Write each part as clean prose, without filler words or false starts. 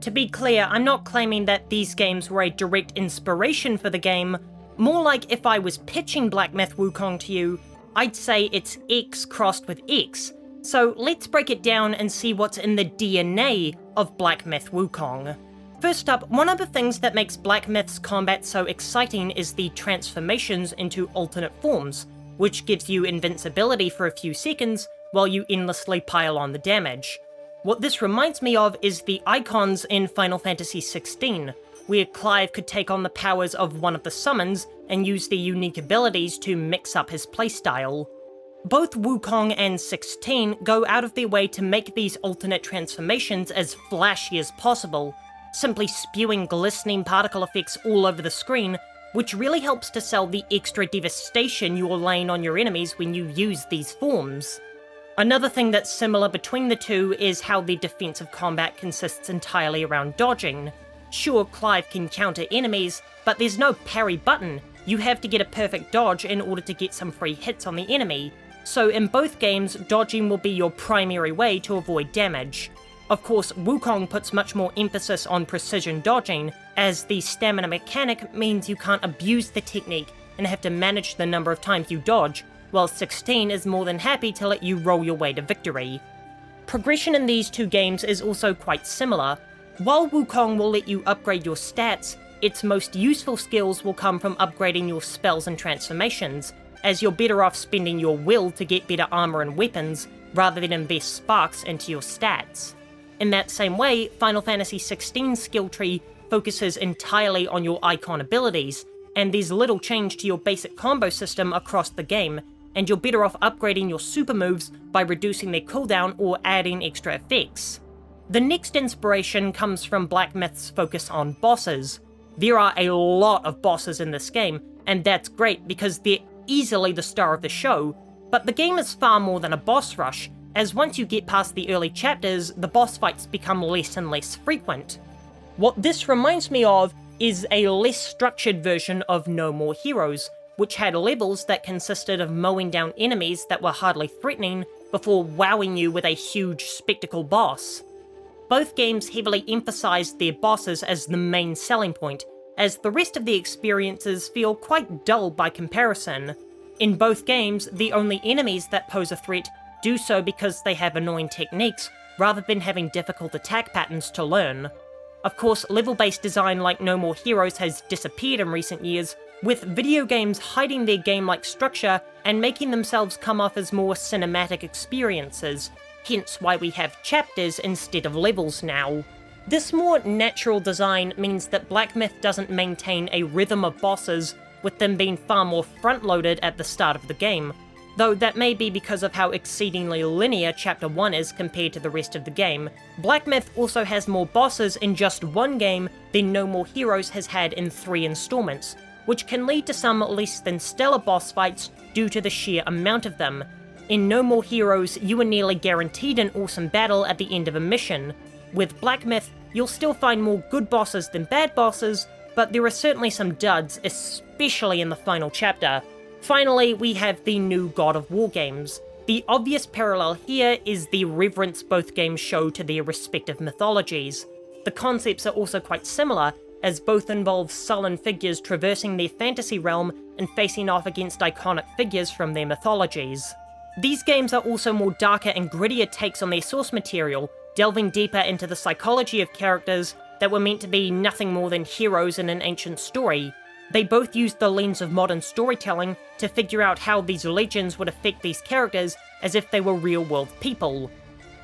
To be clear, I'm not claiming that these games were a direct inspiration for the game. More like if I was pitching Black Myth Wukong to you, I'd say it's X crossed with X. So let's break it down and see what's in the DNA of Black Myth Wukong. First up, one of the things that makes Black Myth's combat so exciting is the transformations into alternate forms, which gives you invincibility for a few seconds while you endlessly pile on the damage. What this reminds me of is the icons in Final Fantasy XVI, where Clive could take on the powers of one of the summons and use their unique abilities to mix up his playstyle. Both Wukong and 16 go out of their way to make these alternate transformations as flashy as possible, simply spewing glistening particle effects all over the screen, which really helps to sell the extra devastation you're laying on your enemies when you use these forms. Another thing that's similar between the two is how the defensive combat consists entirely around dodging. Sure, Clive can counter enemies, but there's no parry button. You have to get a perfect dodge in order to get some free hits on the enemy. So in both games, dodging will be your primary way to avoid damage. Of course, Wukong puts much more emphasis on precision dodging, as the stamina mechanic means you can't abuse the technique and have to manage the number of times you dodge, while 16 is more than happy to let you roll your way to victory. Progression in these two games is also quite similar. While Wukong will let you upgrade your stats, its most useful skills will come from upgrading your spells and transformations, as you're better off spending your will to get better armor and weapons, rather than invest sparks into your stats. In that same way, Final Fantasy XVI's skill tree focuses entirely on your icon abilities, and there's little change to your basic combo system across the game, and you're better off upgrading your super moves by reducing their cooldown or adding extra effects. The next inspiration comes from Black Myth's focus on bosses. There are a lot of bosses in this game, and that's great because they're easily the star of the show, but the game is far more than a boss rush, as once you get past the early chapters, the boss fights become less and less frequent. What this reminds me of is a less structured version of No More Heroes, which had levels that consisted of mowing down enemies that were hardly threatening before wowing you with a huge spectacle boss. Both games heavily emphasized their bosses as the main selling point, as the rest of the experiences feel quite dull by comparison. In both games, the only enemies that pose a threat do so because they have annoying techniques, rather than having difficult attack patterns to learn. Of course, level-based design like No More Heroes has disappeared in recent years, with video games hiding their game-like structure and making themselves come off as more cinematic experiences, hence why we have chapters instead of levels now. This more natural design means that Black Myth doesn't maintain a rhythm of bosses, with them being far more front-loaded at the start of the game, though that may be because of how exceedingly linear Chapter 1 is compared to the rest of the game. Black Myth also has more bosses in just one game than No More Heroes has had in 3 installments, which can lead to some less than stellar boss fights due to the sheer amount of them. In No More Heroes, you are nearly guaranteed an awesome battle at the end of a mission. With Black Myth, you'll still find more good bosses than bad bosses, but there are certainly some duds, especially in the final chapter. Finally, we have the new God of War games. The obvious parallel here is the reverence both games show to their respective mythologies. The concepts are also quite similar, as both involve sullen figures traversing their fantasy realm and facing off against iconic figures from their mythologies. These games are also more darker and grittier takes on their source material, delving deeper into the psychology of characters that were meant to be nothing more than heroes in an ancient story. They both use the lens of modern storytelling to figure out how these legends would affect these characters as if they were real-world people.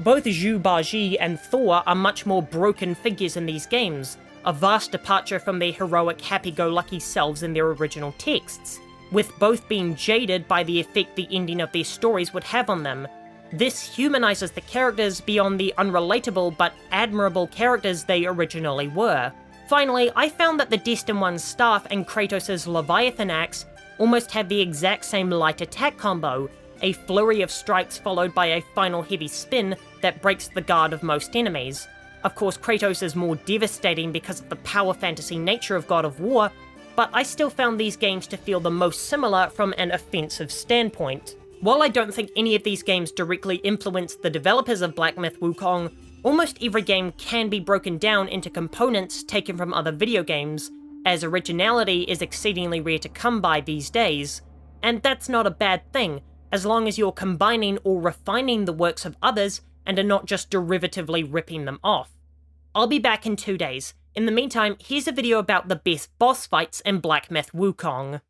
Both Zhu Bajie and Thor are much more broken figures in these games, a vast departure from their heroic happy-go-lucky selves in their original texts, with both being jaded by the effect the ending of their stories would have on them. This humanizes the characters beyond the unrelatable but admirable characters they originally were. Finally, I found that the Destined One's staff and Kratos' Leviathan axe almost have the exact same light attack combo, a flurry of strikes followed by a final heavy spin that breaks the guard of most enemies. Of course, Kratos is more devastating because of the power fantasy nature of God of War, but I still found these games to feel the most similar from an offensive standpoint. While I don't think any of these games directly influenced the developers of Black Myth Wukong, Almost every game can be broken down into components taken from other video games, as originality is exceedingly rare to come by these days, and that's not a bad thing, as long as you're combining or refining the works of others and are not just derivatively ripping them off. I'll be back in 2 days. In the meantime, here's a video about the best boss fights in Black Myth Wukong.